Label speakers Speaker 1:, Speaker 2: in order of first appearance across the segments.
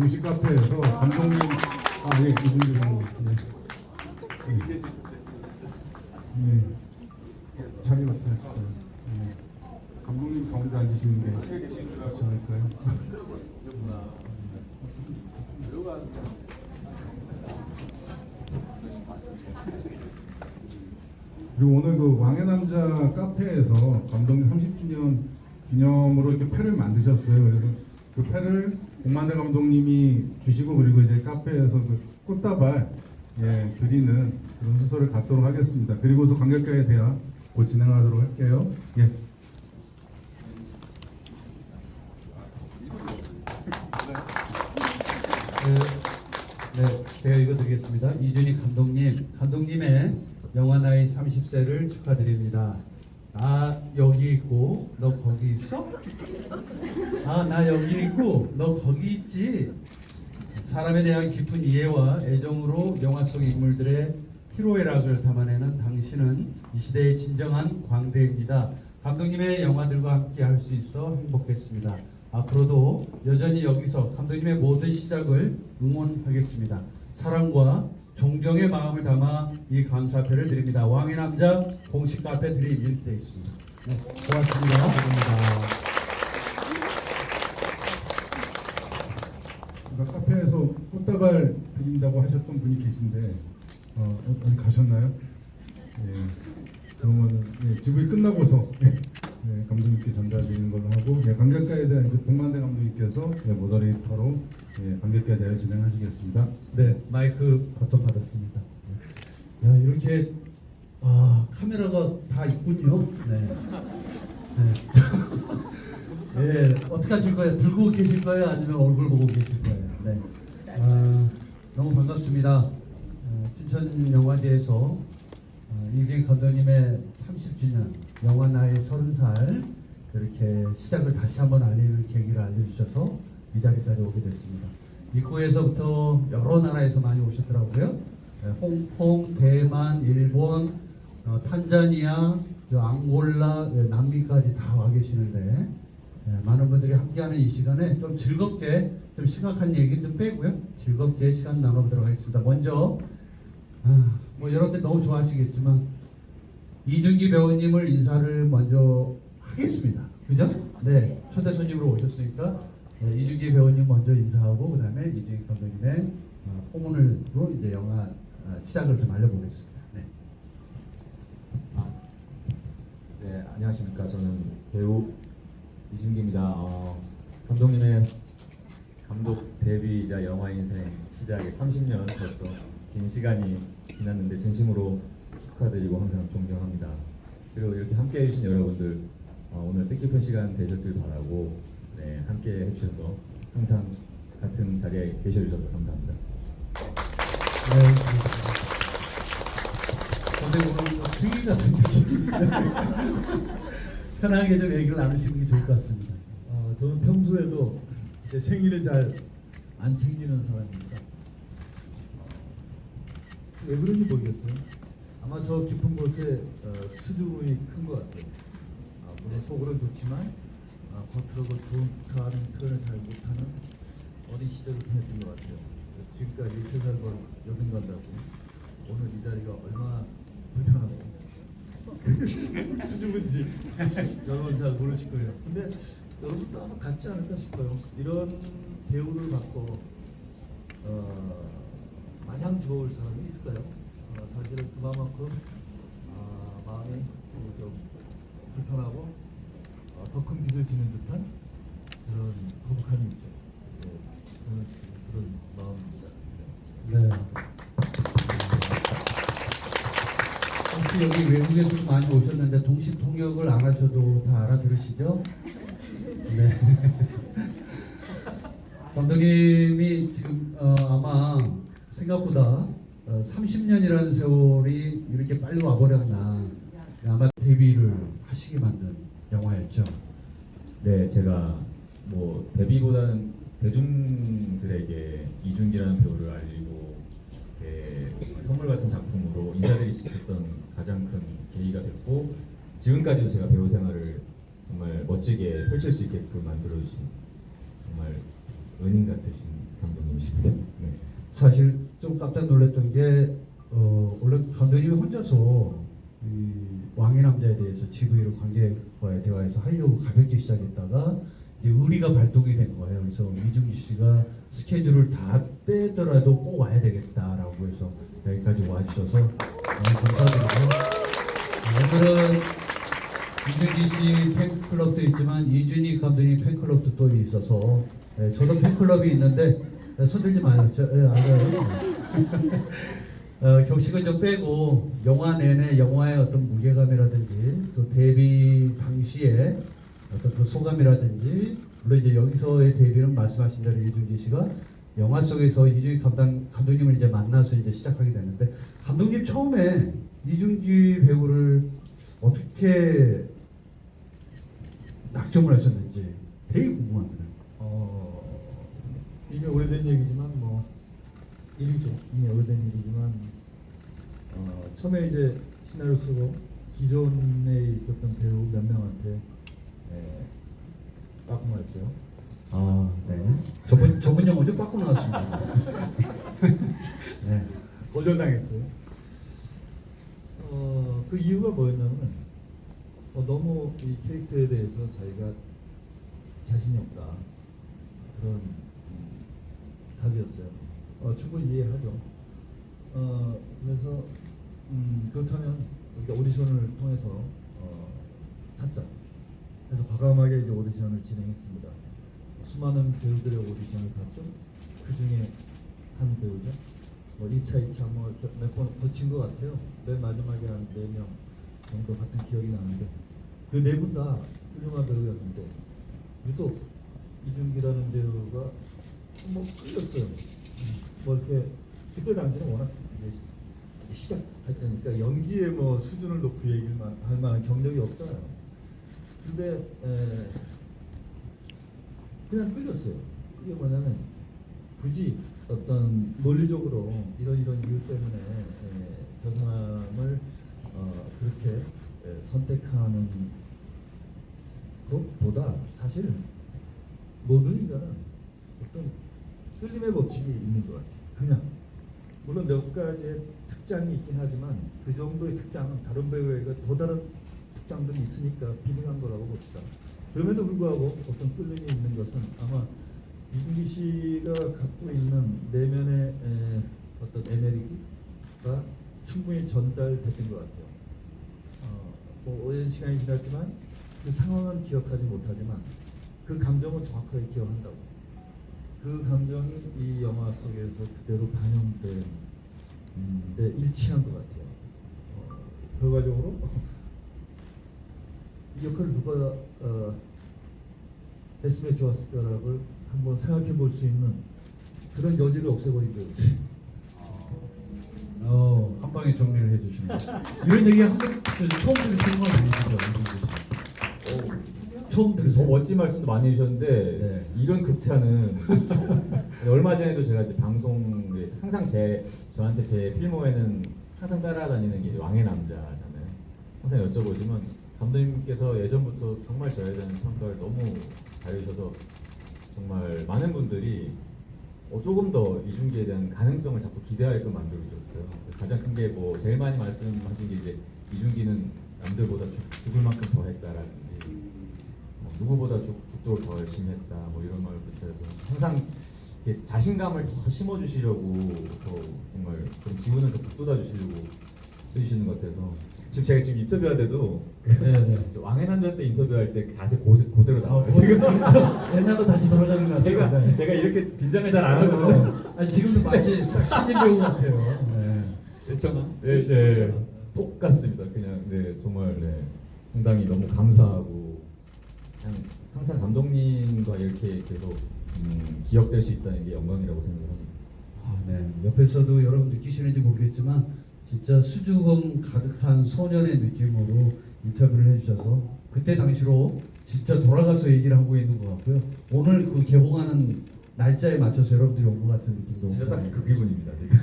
Speaker 1: 공식 카페에서 감독님 예, 이분들 네. 네. 자리 맡으시죠. 네. 감독님 가운데 앉으시는 게 그렇지 않을까요? 그리고 오늘 그 왕의 남자 카페에서 감독님 30주년 기념으로 이렇게 패를 만드셨어요. 그래서 그 패를 공만대 감독님이 주시고 그리고 이제 카페에서 그 꽃다발 드리는 그런 수소를 갖도록 하겠습니다. 그리고서 관객과의 대화 곧 진행하도록 할게요. 예.
Speaker 2: 네, 제가 읽어드리겠습니다. 이준희 감독님의 영화 나이 30세를 축하드립니다. 나 여기 있고 너 거기 있어? 나 여기 있고 너 거기 있지. 사람에 대한 깊은 이해와 애정으로 영화 속 인물들의 희로애락을 담아내는 당신은 이 시대의 진정한 광대입니다. 감독님의 영화들과 함께 할 수 있어 행복했습니다. 앞으로도 여전히 여기서 감독님의 모든 시작을 응원하겠습니다. 사랑과 존경의 마음을 담아 이 감사패를 드립니다. 왕의 남자 공식 카페 드림 이렇게 되어 있습니다. 네, 고맙습니다. 감사합니다.
Speaker 1: 카페에서 꽃다발 드린다고 하셨던 분이 계신데 어디 가셨나요? 예, 그러면 지부이 끝나고서 감독님께 전달드리는 걸로 하고 관객과에 대한 이제 복만대 감독님께서 모더레이터로 관객과에 대해 진행하시겠습니다.
Speaker 2: 네, 마이크 버튼 받았습니다. 야, 이렇게 카메라가 다 있군요. 네. 네, 어떻게 하실 거예요? 들고 계실 거예요? 아니면 얼굴 보고 계실 거예요? 네. 너무 반갑습니다. 춘천 영화제에서 이준희 감독님의 30주년 영화 나이 30살 이렇게 시작을 다시 한번 알리는 계기를 알려주셔서 이 자리까지 오게 됐습니다. 입구에서부터 여러 나라에서 많이 오셨더라고요. 홍콩, 대만, 일본, 탄자니아, 앙골라, 남미까지 다 와 계시는데 많은 분들이 함께하는 이 시간에 좀 즐겁게 좀 심각한 얘기는 좀 빼고요. 즐겁게 시간 나눠보도록 하겠습니다. 먼저 뭐 여러분들 너무 좋아하시겠지만 이준기 배우님을 인사를 먼저 하겠습니다. 그죠? 네, 초대 손님으로 오셨으니까 이준기 배우님 먼저 인사하고 그 다음에 이준기 감독님의 포문으로 이제 영화 시작을 좀 알려보겠습니다. 네.
Speaker 3: 네, 안녕하십니까. 저는 배우 이준기입니다. 감독님의 감독 데뷔이자 영화 인생 시작에 30년 벌써 긴 시간이 지났는데 진심으로 축하드리고 항상 존경합니다. 그리고 이렇게 함께 해주신 여러분들 오늘 뜻깊은 시간 되셨길 바라고 함께 해주셔서 항상 같은 자리에 계셔주셔서 감사합니다.
Speaker 2: 근데 오늘 생일 같은 느낌. 편하게 좀 얘기를 나누시는 게 좋을 것 같습니다.
Speaker 4: 저는 평소에도 제 생일을 잘 안 챙기는 사람입니다. 왜 그런지 모르겠어요. 아마 저 깊은 곳에 수줍음이 큰 것 같아요. 물론 속으로는 좋지만 겉으로 좋다는 표현을 잘 못하는 어린 시절을 보냈던 것 같아요. 지금까지 세상을 여행 간다고 오늘 이 자리가 얼마나 불편하고 수줍은지 여러분 잘 모르실 거예요. 근데 여러분도 아마 같지 않을까 싶어요. 이런 대우를 받고 마냥 좋을 사람이 있을까요? 사실은 그만큼 마음이 좀 불편하고 더 큰 빚을 지는 듯한 그런 거북함이 있죠. 저는 그런 마음입니다.
Speaker 2: 네. 혹시 여기 외국에서 많이 오셨는데 동시 통역을 안 하셔도 다 알아들으시죠? 네. 감독님이 지금 아마 생각보다 30년이라는 세월이 이렇게 빨리 와버렸나. 아마 데뷔를 하시게 만든 영화였죠.
Speaker 3: 네, 제가 뭐 데뷔보다는 대중들에게 이준기라는 배우를 알리고 선물 같은 작품으로 인사드릴 수 있었던 가장 큰 계기가 됐고 지금까지도 제가 배우 생활을 정말 멋지게 펼칠 수 있게끔 만들어주신 정말 은인 같으신 감독 감독님이시거든요. 네.
Speaker 2: 사실 좀 깜짝 놀랐던 게 원래 감독님이 혼자서 이 왕의 남자에 대해서 GV로 관객과의 대화에서 하려고 가볍게 시작했다가 이제 의리가 발동이 된 거예요. 그래서 이중기 씨가 스케줄을 다 빼더라도 꼭 와야 되겠다라고 해서 여기까지 와주셔서 너무 감사드리고 오늘은 이중기 씨 팬클럽도 있지만 이준희 감독님 팬클럽도 또 있어서 저도 팬클럽이 있는데 손들지 마요. 알아요. 격식은 좀 빼고 영화 내내 영화의 어떤 무게감이라든지 또 데뷔 당시에 어떤 그 소감이라든지 물론 이제 여기서의 데뷔는 말씀하신 대로 이준기 씨가 영화 속에서 이준기 감독님을 이제 만나서 이제 시작하게 되는데 감독님 처음에 이준기 배우를 어떻게 낙점을 하셨는지 되게 궁금합니다.
Speaker 4: 이미 오래된 얘기지만 뭐 일이죠. 이미 오래된 일이지만 처음에 이제 시나리오 쓰고 기존에 있었던 배우 몇 명한테 빠꾸했어요.
Speaker 2: 아, 네. 저분 영어죠? 빠꾸 나왔습니다. 네.
Speaker 4: 거절당했어요. 그 이유가 뭐였냐면 너무 이 캐릭터에 대해서 자기가 자신이 없다 그런 답이었어요. 충분히 이해하죠. 그래서 그렇다면 우리가 오디션을 통해서 찾자. 그래서 과감하게 이제 오디션을 진행했습니다. 수많은 배우들의 오디션을 봤죠. 그 중에 한 배우죠. 뭐 1차, 2차 뭐 몇 번 거친 것 같아요. 맨 마지막에 한 4명 정도 같은 기억이 나는데 그 4분 다 훌륭한 배우였는데 유독 이준기라는 배우가 뭐 끌렸어요. 뭐 이렇게 그때 당시는 워낙 이제 시작할 때니까 연기에 뭐 수준을 놓고 얘기를 할 만한 경력이 없잖아요. 근데 그냥 끌렸어요. 이게 뭐냐면 굳이 어떤 논리적으로 이런 이유 때문에 저 사람을 그렇게 선택하는 것보다 사실 모든 인간은 어떤 뚫림의 법칙이 있는 것 같아요. 그냥 물론 몇 가지의 특장이 있긴 하지만 그 정도의 특장은 다른 배우에게 더 다른 특장들이 있으니까 비등한 거라고 봅시다. 그럼에도 불구하고 어떤 끌림이 있는 것은 아마 이준기 씨가 갖고 있는 내면의 어떤 에너지가 충분히 전달됐던 것 같아요. 뭐 오랜 시간이 지났지만 그 상황은 기억하지 못하지만 그 감정은 정확하게 기억한다고. 그 감정이 이 영화 속에서 그대로 반영된 데 일치한 것 같아요. 결과적으로 이 역할을 누가 했으면 좋았을까를 한번 생각해 볼 수 있는 그런 여지를 없애버린 거예요.
Speaker 2: 한 방에 정리를 해주시네요. 이런 얘기 한 번 처음 들으시는 건 아니시죠? 처음
Speaker 3: 더
Speaker 2: 들으세요?
Speaker 3: 멋진 말씀도 많이 해주셨는데
Speaker 2: 네.
Speaker 3: 이런 극찬은 얼마 전에도 제가 이제 방송에 항상 저한테 제 필모에는 항상 따라다니는 게 왕의 남자잖아요. 항상 여쭤보지만 감독님께서 예전부터 정말 저에 대한 평가를 너무 잘해주셔서 정말 많은 분들이 조금 더 이준기에 대한 가능성을 자꾸 기대하게끔 만들어주셨어요. 가장 큰 게 뭐 제일 많이 말씀하신 게 이제 이준기는 남들보다 죽을 만큼 더 했다라든지 누구보다 죽도록 더 열심히 했다 뭐 이런 말을 붙여서 항상 이렇게 자신감을 더 심어주시려고 더 정말 그런 기운을 더 북돋아 주시려고 해주시는 것 같아서 지금 제가 지금 인터뷰할 때도
Speaker 2: 네.
Speaker 3: 저 왕의 남자 때 인터뷰할 때 그 자세 그대로 나와요.
Speaker 2: 지금 옛날로 다시 돌아가는 것 같아요.
Speaker 3: 제가 이렇게 긴장을 잘 안 하거든요.
Speaker 2: 아니 지금도 마치 신인 배우 같아요. 네.
Speaker 3: 괜찮아? 네. 똑같습니다. 그냥 네 정말 네 상당히 너무 감사하고 그냥 항상 감독님과 이렇게 계속 기억될 수 있다는 게 영광이라고 생각합니다.
Speaker 2: 네. 옆에서도 여러분 느끼시는지 모르겠지만 진짜 수줍음 가득한 소년의 느낌으로 인터뷰를 해주셔서 그때 당시로 진짜 돌아가서 얘기를 하고 있는 것 같고요. 오늘 그 개봉하는 날짜에 맞춰서 여러분들이 온 것 같은 느낌도
Speaker 3: 진짜 딱
Speaker 2: 옵니다.
Speaker 3: 그 기분입니다 지금.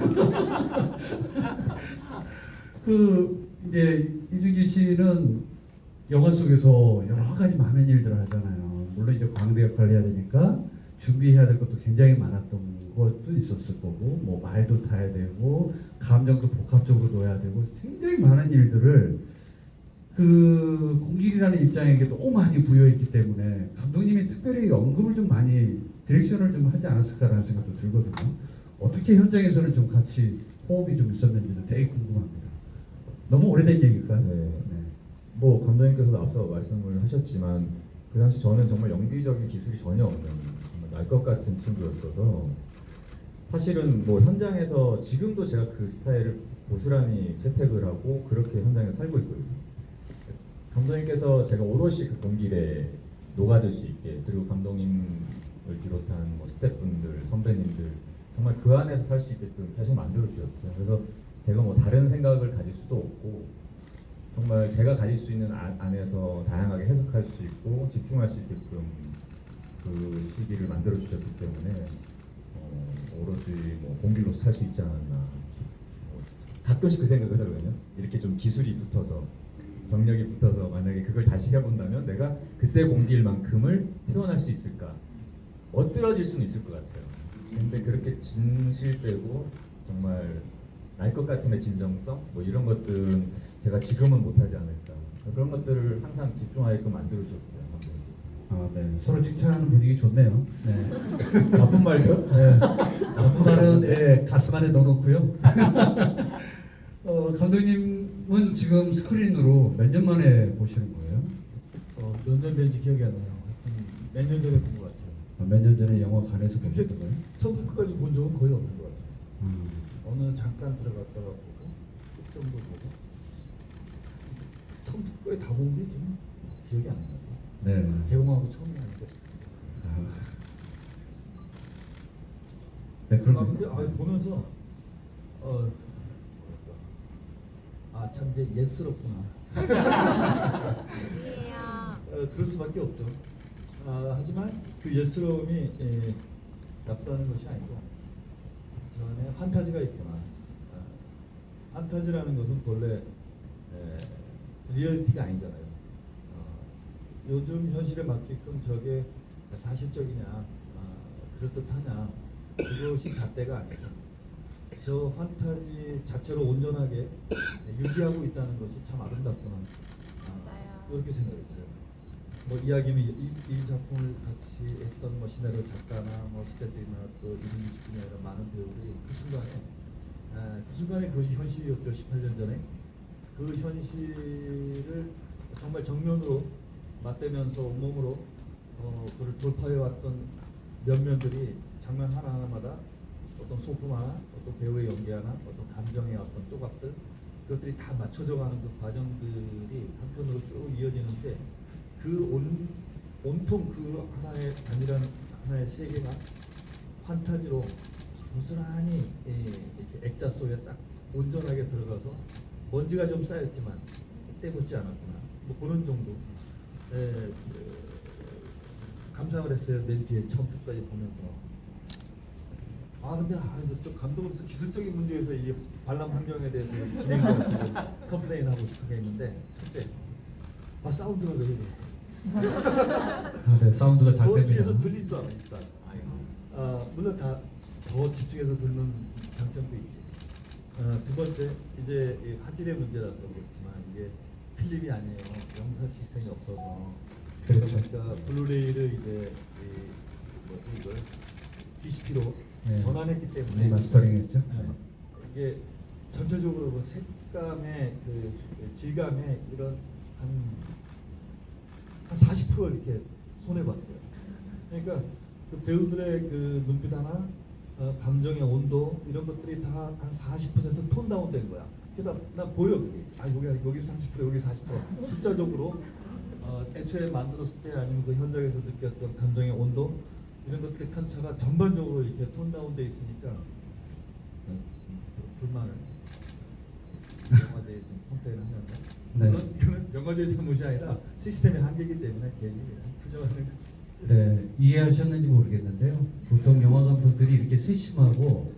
Speaker 2: 그 이제 이준기 씨는 영화 속에서 여러 가지 많은 일들을 하잖아요. 물론 이제 광대 역할을 해야 되니까 준비해야 될 것도 굉장히 많았던 것 것도 있었을 거고, 뭐 말도 타야 되고, 감정도 복합적으로 넣어야 되고, 굉장히 많은 일들을 그 공길이라는 입장에게 너무 많이 부여했기 때문에 감독님이 특별히 언급을 좀 많이 디렉션을 좀 하지 않았을까라는 생각도 들거든요. 어떻게 현장에서는 좀 같이 호흡이 좀 있었는지도 되게 궁금합니다. 너무 오래된 얘기일까요?
Speaker 3: 네. 뭐 감독님께서도 앞서 말씀을 하셨지만 그 당시 저는 정말 연기적인 기술이 전혀 없는 날 것 같은 친구였어서 사실은 뭐 현장에서 지금도 제가 그 스타일을 고스란히 채택을 하고 그렇게 현장에 살고 있거든요. 감독님께서 제가 오롯이 그 공길에 녹아들 수 있게, 그리고 감독님을 비롯한 뭐 스태프분들, 선배님들 정말 그 안에서 살 수 있게끔 계속 만들어 주셨어요. 그래서 제가 뭐 다른 생각을 가질 수도 없고 정말 제가 가질 수 있는 안에서 다양하게 해석할 수 있고 집중할 수 있게끔 그 시기를 만들어 주셨기 때문에 오로지 뭐 공길로서 살 수 있지 않았나. 가끔씩 그 생각을 하거든요. 이렇게 좀 기술이 붙어서, 경력이 붙어서 만약에 그걸 다시 해본다면 내가 그때 공길만큼을 표현할 수 있을까? 엇들어질 수는 있을 것 같아요. 근데 그렇게 진실되고 정말 날 것 같은의 진정성 뭐 이런 것들은 제가 지금은 못하지 않을까. 그런 것들을 항상 집중하게끔 만들어 주셨어요.
Speaker 2: 아, 네. 서로 칭찬하는 분위기 좋네요. 네.
Speaker 3: 나쁜 말도?
Speaker 2: 네. 나쁜 말은 네, 가슴 안에 넣어놓고요. 감독님은 지금 스크린으로 몇 년 만에 보시는 거예요?
Speaker 4: 몇 년 된지 기억이 안 나요. 몇 년 전에 본 것 같아요.
Speaker 2: 몇 년 전에 영화관에서 보셨던 거예요?
Speaker 4: 처음부터 끝까지 본 적은 거의 없는 것 같아요.
Speaker 2: 음.
Speaker 4: 어느 잠깐 들어갔다가 보고 끝 정도 보고 처음부터 끝까지 다 본 게 좀 기억이 안 나요.
Speaker 2: 네.
Speaker 4: 개봉하고 처음이 아닌데.
Speaker 2: 네,
Speaker 4: 근데
Speaker 2: 그럼
Speaker 4: 보면서 참 이제 예스럽구나. 그럴 수밖에 없죠. 하지만 그 예스러움이 나쁘다는 것이 아니고 저 안에 판타지가 있구나. 판타지라는 것은 본래 리얼리티가 아니잖아요. 요즘 현실에 맞게끔 저게 사실적이냐, 그럴듯하냐, 그것이 잣대가 아니고 저 판타지 자체로 온전하게 유지하고 있다는 것이 참 아름답구나. 이렇게 생각했어요. 뭐 이야기는 이 작품을 같이 했던 뭐 시나리오 작가나 뭐 스태프나 또 이승기 씨나 이런 많은 배우들이 그 순간에 그것이 현실이었죠. 18년 전에 그 현실을 정말 정면으로 맞대면서 온몸으로 그를 돌파해왔던 면면들이 장면 하나하나마다 어떤 소품 하나, 어떤 배우의 연기 하나, 어떤 감정의 어떤 조각들, 그것들이 다 맞춰져가는 그 과정들이 한편으로 쭉 이어지는데 온통 그 하나의 단일한 하나의 세계가 판타지로 고스란히 이렇게 액자 속에 딱 온전하게 들어가서 먼지가 좀 쌓였지만 때묻지 않았구나. 뭐 그런 정도. 감상을 했어요. 맨 뒤에 처음부터까지 보면서. 근데 저 감독으로서 기술적인 문제에서 이 관람 환경에 대해서 진행과 컴플레인 하고 싶은 게 있는데, 첫째, 사운드가 왜 이래?
Speaker 2: 네, 사운드가 잘
Speaker 4: 저
Speaker 2: 됩니다.
Speaker 4: 뒤에서 들리지도 않아 일단. 물론 다 더 집중해서 듣는 장점도 있지. 두 번째, 이제 이 화질의 문제라서 그렇지만 이게 필름이 아니에요. 영상 시스템이 없어서.
Speaker 2: 그렇죠.
Speaker 4: 그러니까 블루레이를 이제 이걸 DCP로
Speaker 2: 네.
Speaker 4: 전환했기 때문에
Speaker 2: 리마스터링했죠.
Speaker 4: 이게 전체적으로 그 색감의 그 질감의 이런 한 40% 이렇게 손해 봤어요. 그러니까 그 배우들의 그 눈빛 하나, 감정의 온도 이런 것들이 다 한 40% 톤 다운된 거야. 그러니까 나 보여 그게. 여기 30% 여기 40% 숫자적으로 애초에 만들었을 때 아니면 그 현장에서 느꼈던 감정의 온도 이런 것들의 편차가 전반적으로 이렇게 톤 다운돼 있으니까 불만을 영화제에 좀 컴플레인하면서 물론 이거는 영화제의 잘못이 아니라 시스템의 한계이기 때문에 계속 부정하는 거지.
Speaker 2: 네, 이해하셨는지 모르겠는데요. 보통 영화 감독들이 이렇게 세심하고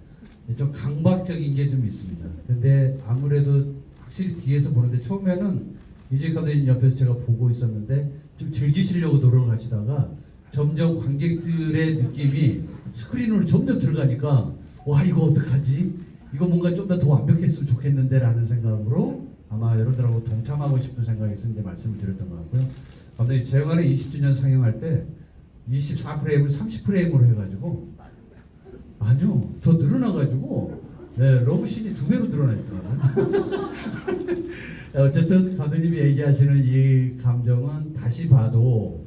Speaker 2: 좀 강박적인 게 좀 있습니다. 근데 아무래도 확실히 뒤에서 보는데 처음에는 유진 감독님 옆에서 제가 보고 있었는데 좀 즐기시려고 노력을 하시다가 점점 관객들의 느낌이 스크린으로 점점 들어가니까 와 이거 어떡하지? 이거 뭔가 좀 더 완벽했으면 좋겠는데 라는 생각으로 아마 여러분들하고 동참하고 싶은 생각에서 이제 말씀을 드렸던 것 같고요. 감독님 제영화는 20주년 상영할 때 24프레임을 30프레임으로 해가지고 아니요 더 늘어나가지고 네, 러브씬이 2배로 늘어나 있더라고요. 어쨌든 감독님이 얘기하시는 이 감정은 다시 봐도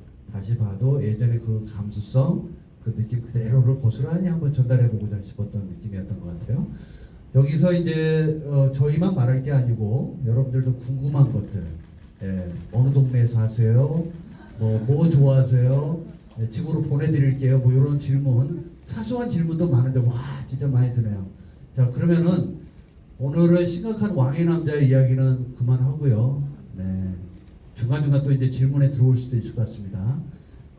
Speaker 2: 예전에 그 감수성 그 느낌 그대로를 고스란히 한번 전달해보고자 싶었던 느낌이었던 것 같아요. 여기서 이제 저희만 말할 게 아니고 여러분들도 궁금한 것들, 어느 동네에 사세요? 뭐 좋아하세요? 집으로 보내드릴게요. 뭐 이런 질문, 사소한 질문도 많은데 와 진짜 많이 드네요. 자 그러면은 오늘은 심각한 왕의 남자 이야기는 그만하고요. 네. 중간중간 또 이제 질문에 들어올 수도 있을 것 같습니다.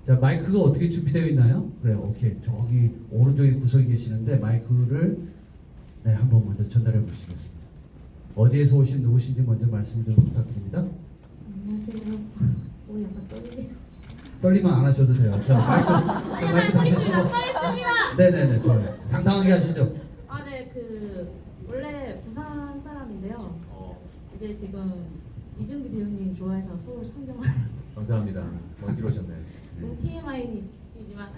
Speaker 2: 자 마이크가 어떻게 준비되어 있나요? 그래요. 오케이. 저기 오른쪽에 구석에 계시는데 마이크를 네, 한번 먼저 전달해 보시겠습니다. 어디에서 오신 누구신지 먼저 말씀 좀 부탁드립니다.
Speaker 5: 안녕하세요. 오 약간 떨리네요.
Speaker 2: 떨리면 안 하셔도 돼요. 자 마이크 다시 쓰고.
Speaker 5: 하겠습니다.
Speaker 2: 네네네 좋아요. 당당하게 하시죠.
Speaker 5: 아, 네, 원래 부산 사람인데요. 이제 지금 이준기 배우님 좋아해서 서울 상경을
Speaker 3: 감사합니다. 먼길 오셨네요.
Speaker 5: TMI이지만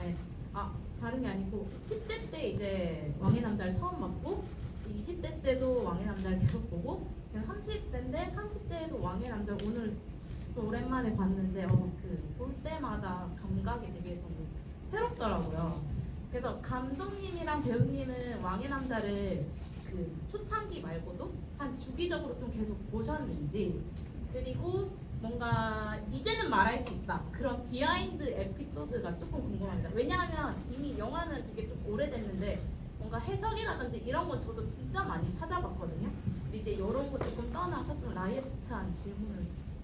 Speaker 5: 다른 게 아니고 10대 때 이제 왕의 남자를 처음 봤고 20대 때도 왕의 남자를 계속 보고 지금 30대인데 30대에도 왕의 남자를 오늘 또 오랜만에 봤는데 볼 때마다 감각이 되게 좀 새롭더라고요. 그래서 감독님이랑 배우님은 왕의 남자를 그 초창기 말고도 한 주기적으로 좀 계속 보셨는지 그리고 뭔가 이제는 말할 수 있다 그런 비하인드 에피소드가 조금 궁금합니다. 왜냐하면 이미 영화는 되게 좀 오래됐는데 뭔가 해석이라든지 이런 건 저도 진짜 많이 찾아봤거든요. 근데 이제 이런 거 조금 떠나서 좀 라이트한 질문을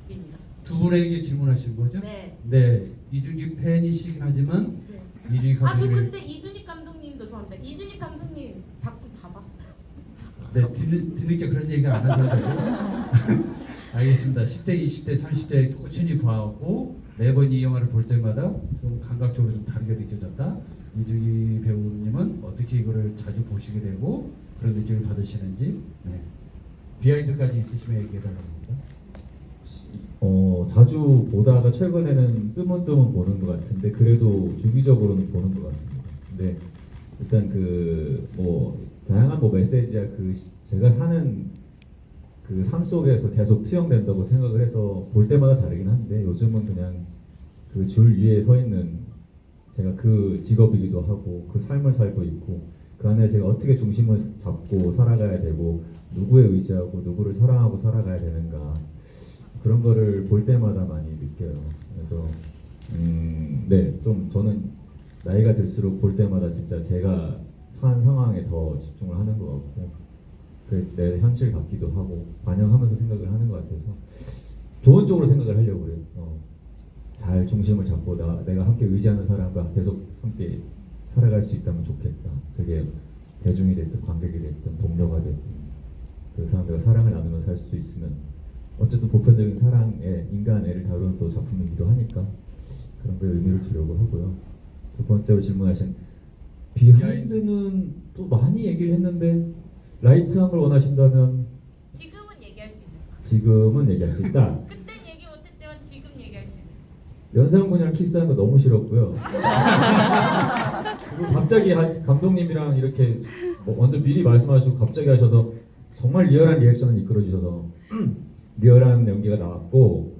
Speaker 5: 드립니다.
Speaker 2: 두 분에게 질문하신 거죠?
Speaker 5: 네.
Speaker 2: 네. 이준기 팬이시긴 하지만
Speaker 5: 네.
Speaker 2: 이준기
Speaker 5: 저
Speaker 2: 감독님.
Speaker 5: 근데 이준익 감독님도 좋아합니다. 이준익 감독님 작품 다 봤어요.
Speaker 2: 네, 뒤늦게 그런 얘기 안 하셔도 되고. 알겠습니다. 10대, 20대, 30대 꾸준히 봐왔고 매번 이 영화를 볼 때마다 좀 감각적으로 좀 다르게 느껴졌다. 이준기 배우님은 어떻게 이거를 자주 보시게 되고 그런 느낌을 받으시는지 네. 비하인드까지 있으시면 얘기해달랍니다.
Speaker 3: 자주 보다가 최근에는 뜨문뜨문 보는 것 같은데 그래도 주기적으로는 보는 것 같습니다. 근데 일단 다양한 메시지야 제가 사는 그 삶 속에서 계속 투영된다고 생각을 해서 볼 때마다 다르긴 한데 요즘은 그냥 그 줄 위에 서 있는 제가 그 직업이기도 하고 그 삶을 살고 있고 그 안에 제가 어떻게 중심을 잡고 살아가야 되고 누구에 의지하고 누구를 사랑하고 살아가야 되는가 그런 거를 볼 때마다 많이 느껴요. 그래서 네, 좀 저는 나이가 들수록 볼 때마다 진짜 제가 처한 상황에 더 집중을 하는 것 같고 내 현실 같기도 하고 반영하면서 생각을 하는 것 같아서 좋은 쪽으로 생각을 하려고 해요. 잘 중심을 잡고 내가 함께 의지하는 사람과 계속 함께 살아갈 수 있다면 좋겠다. 그게 대중이 됐든 관객이 됐든 동료가 됐든 그 사람들과 사랑을 나누며 살 수 있으면 어쨌든 보편적인 사랑의 인간애를 다루는 또 작품이기도 하니까 그런 거에 의미를 두려고 하고요. 두 번째로 질문하신 비하인드는 또 많이 얘기를 했는데 라이트한 걸 원하신다면
Speaker 5: 지금은 얘기할 수 있는.
Speaker 3: 지금은 얘기할 수 있다.
Speaker 5: 그땐 얘기 못했지만 지금 얘기할 수 있는.
Speaker 3: 연상군이랑 키스하는 거 너무 싫었고요. 그리고 갑자기 감독님이랑 이렇게 먼저 미리 말씀하시고 갑자기 하셔서 정말 리얼한 리액션을 이끌어 주셔서 리얼한 연기가 나왔고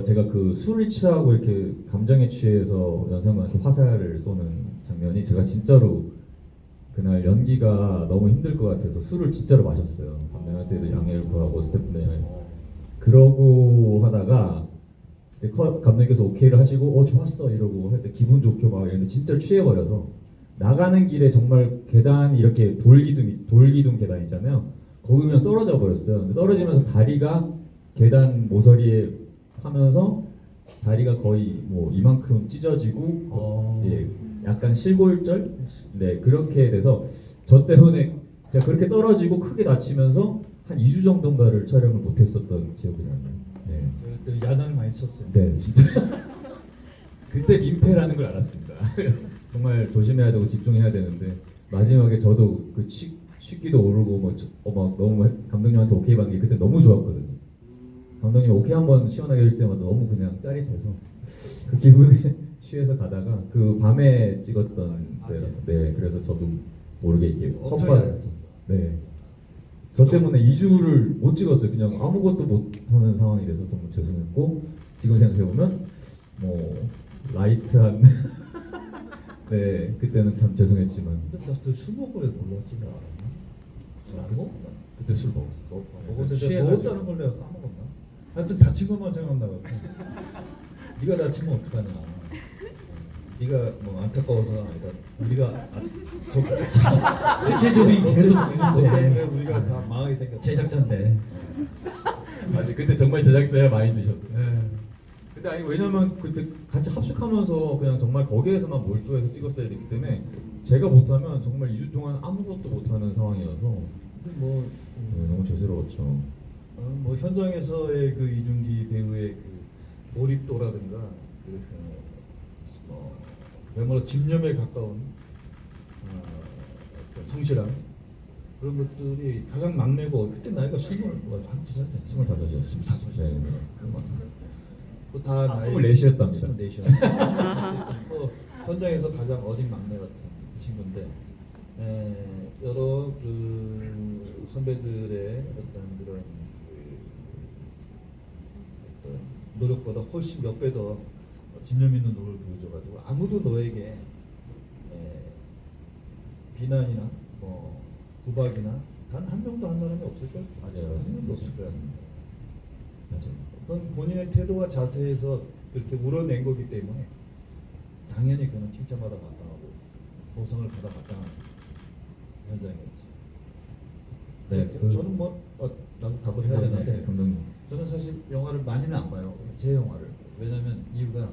Speaker 3: 제가 술을 취하고 이렇게 감정에 취해서 연상군한테 화살을 쏘는 장면이 제가 진짜로 그날 연기가 너무 힘들 것 같아서 술을 진짜로 마셨어요. 감독님한테도 양해를 구하고 스태프분들 그러고 하다가 이제 감독님께서 오케이를 하시고 좋았어 이러고 할 때 기분 좋게 막 이랬는데 진짜 취해버려서 나가는 길에 정말 계단이 이렇게 돌기둥 계단이잖아요. 거기 그냥 떨어져 버렸어요. 근데 떨어지면서 다리가 계단 모서리에 하면서 다리가 거의 이만큼 찢어지고 예, 약간 실골절? 네, 그렇게 돼서 저 때문에 제가 그렇게 떨어지고 크게 다치면서 한 2주 정도인가를 촬영을 못했었던 기억이 나네요. 네.
Speaker 4: 야단을 많이 쳤어요.
Speaker 3: 네, 진짜. 그때 민폐라는 걸 알았습니다. 정말 조심해야 되고 집중해야 되는데 마지막에 저도 그 식기도 오르고 막 너무 감독님한테 오케이 받는 게 그때 너무 좋았거든요. 감독님 오케이 한번 시원하게 해줄 때마다 너무 그냥 짜릿해서 그 기분에 취해서 가다가 그 밤에 찍었던 때라서 네 그래서 저도 모르게 이렇게
Speaker 4: 엄청
Speaker 3: 헛발
Speaker 4: 야했었어.
Speaker 3: 네. 저 때문에 2주를 못 찍었어요. 그냥 아무것도 못하는 상황이 돼서 너무 죄송했고 지금 생각해보면 뭐 라이트한 네 그때는 참 죄송했지만
Speaker 4: 근데 나술 먹고 몰랐지 나. 술안 먹었나?
Speaker 3: 그때 술 먹었어.
Speaker 4: 먹었는데
Speaker 3: 취해가지고.
Speaker 4: 먹었다는 걸 내가 까먹었나? 하여튼 다친 것만 생각나갖고 네가 다치면 어떡하냐. 네가 뭐 안타까워서 아니라 우리가
Speaker 2: 스케줄이 계속
Speaker 4: 너 때문에
Speaker 2: 있는데
Speaker 4: 우리가 다 망하게 생겼다.
Speaker 2: 제작자인데.
Speaker 3: 맞아 그때 정말 제작자야 많이 드셨어요.
Speaker 2: 네.
Speaker 3: 근데 아니 왜냐면 그때 같이 합숙하면서 그냥 정말 거기에서만 몰두해서 찍었어야 되기 때문에 제가 못하면 정말 2주 동안 아무것도 못하는 상황이어서
Speaker 4: 뭐,
Speaker 3: 네, 너무 죄스러웠죠.
Speaker 4: 뭐 현장에서의 그 이중기 배우의 그 몰입도라든가 뭐 그야말로 집념에 가까운 그 성실함 그런 것들이 가장 막내고 그때 나이가 22살 됐죠.
Speaker 3: 25이었어요.
Speaker 4: 25살.
Speaker 3: 네.
Speaker 4: 다
Speaker 3: 아, 24이었답니다.
Speaker 4: 24. 뭐 현장에서 가장 어린 막내 같은 친구인데 여러 그 선배들의 어떤 그런 어떤 노력보다 훨씬 몇 배 더 집념 있는 노력을 보여줘가지고 아무도 너에게 비난이나 뭐 구박이나 단 한 명도 한 사람이 없을 거야.
Speaker 3: 맞아요.
Speaker 4: 한 명도 없을 거야.
Speaker 3: 맞아요.
Speaker 4: 그건 본인의 태도와 자세에서 그렇게 우러낸 거기 때문에 당연히 그는 칭찬받아 마땅하고 보상을 받아 마땅한 현장이었지.
Speaker 3: 네,
Speaker 4: 저는 뭐 나도 답을 해야 되는데
Speaker 3: 감독님.
Speaker 4: 저는 사실 영화를 많이는 안 봐요. 제 영화를. 왜냐면 이유가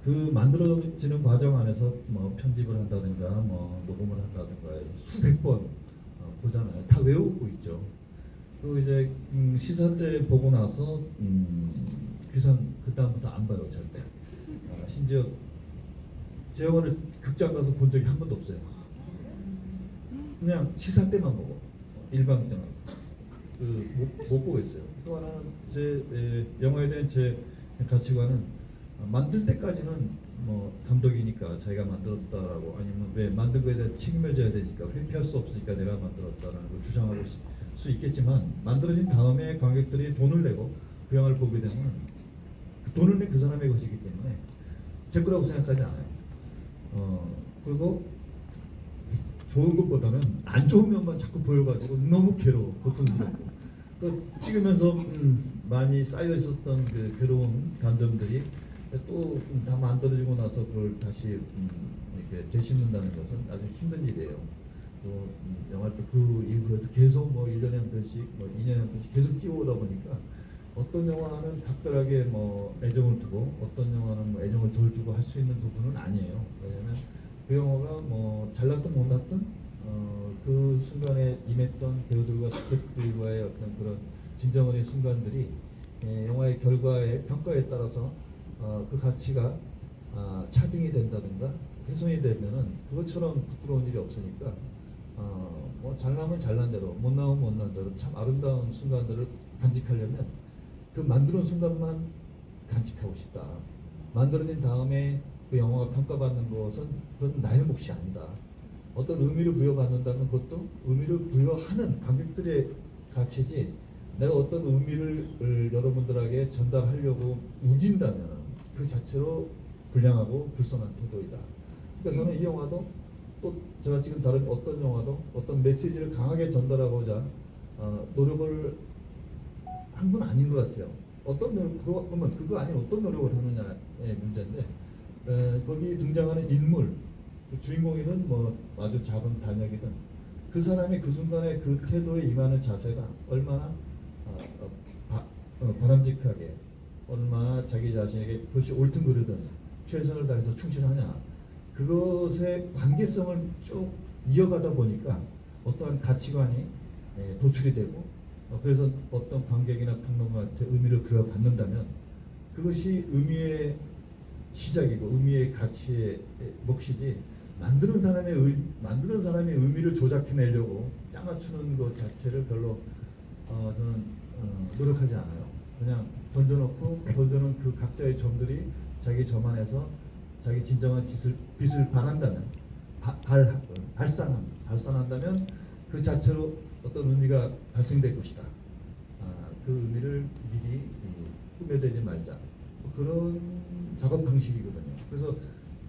Speaker 4: 그 만들어지는 과정 안에서 뭐 편집을 한다든가 뭐 녹음을 한다든가 수백 번 보잖아요. 다 외우고 있죠. 그 이제 시사 때 보고 나서 그 다음부터 안 봐요 절대. 심지어 제 영화를 극장 가서 본 적이 한 번도 없어요. 그냥 시사 때만 보고 일반 극장 가서 못 보겠어요. 또 하나는 제 영화에 대한 제 가치관은 만들 때까지는 뭐 감독이니까 자기가 만들었다라고 아니면 왜 만든 거에 대한 책임을 져야 되니까 회피할 수 없으니까 내가 만들었다라는 걸 주장하고 수 있겠지만 만들어진 다음에 관객들이 돈을 내고 그 영화를 보게 되면 그 돈을 낸 그 사람의 것이기 때문에 제 거라고 생각하지 않아요. 그리고 좋은 것보다는 안 좋은 면만 자꾸 보여가지고 너무 괴로워, 고통스럽고 또 찍으면서 많이 쌓여 있었던 그 괴로운 감정들이 또 다 만들어지고 나서 그걸 다시 이렇게 되씹는다는 것은 아주 힘든 일이에요. 또 영화 또 그 이후에도 계속 뭐 1년에 한 편씩, 뭐 2년에 한 편씩 계속 끼워오다 보니까 어떤 영화는 각별하게 뭐 애정을 두고 어떤 영화는 뭐 애정을 덜 주고 할 수 있는 부분은 아니에요. 왜냐면 그 영화가 뭐 잘났든 못났든 그 순간에 임했던 배우들과 스태프들과의 어떤 그런 진정어린 순간들이 영화의 결과의 평가에 따라서 그 가치가 차등이 된다든가 훼손이 되면은 그것처럼 부끄러운 일이 없으니까 뭐 잘나면 잘난 대로 못 나오면 못난 대로 참 아름다운 순간들을 간직하려면 그 만드는 순간만 간직하고 싶다. 만들어진 다음에 그 영화가 평가받는 것은 그건 나의 몫이 아니다. 어떤 의미를 부여받는다면 그것도 의미를 부여하는 관객들의 가치지 내가 어떤 의미를 여러분들에게 전달하려고 우긴다면 그 자체로 불량하고 불선한 태도이다. 그러니까 저는 이 영화도 또 제가 지금 다른 어떤 영화도 어떤 메시지를 강하게 전달하고자 노력을 한 건 아닌 것 같아요. 어떤 노력, 그러면 그거 아닌 어떤 노력을 하느냐의 문제인데 거기 등장하는 인물, 그 주인공이든 뭐 아주 작은 단역이든 그 사람이 그 순간에 그 태도에 임하는 자세가 얼마나 바람직하게 얼마나 자기 자신에게 그것이 옳든 그르든 최선을 다해서 충실하냐 그것의 관계성을 쭉 이어가다 보니까 어떠한 가치관이 도출이 되고 그래서 어떤 관객이나 평론가한테 의미를 부여받는다면 그것이 의미의 시작이고 의미의 가치의 몫이지 만드는 사람의 의미를 조작해내려고 짜맞추는 것 자체를 별로 저는 노력하지 않아요. 그냥 던져놓고 던져놓은 그 각자의 점들이 자기 점 안에서 자기 진정한 빛을 발한다면 발산한다면 그 자체로 어떤 의미가 발생될 것이다. 그 의미를 미리 꾸며대지 말자. 뭐 그런 작업 방식이거든요. 그래서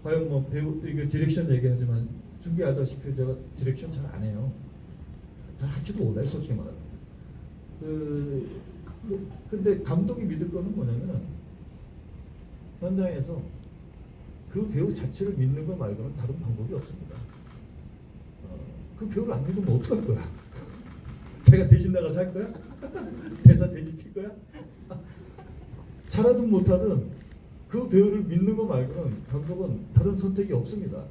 Speaker 4: 과연 뭐 배우 이게 디렉션 얘기하지만 준비하다시피 제가 디렉션 잘 안 해요. 잘 할지도 몰라요, 솔직히 말하면. 근데 감독이 믿을 거는 뭐냐면 현장에서 그 배우 자체를 믿는 거 말고는 다른 방법이 없습니다. 그 배우를 안 믿으면 어떡할 거야? 제가 대신 나가서 할 거야? 대사 대신 칠 거야? 잘하든 못하든 그 배우를 믿는 거 말고는 감독은 다른 선택이 없습니다.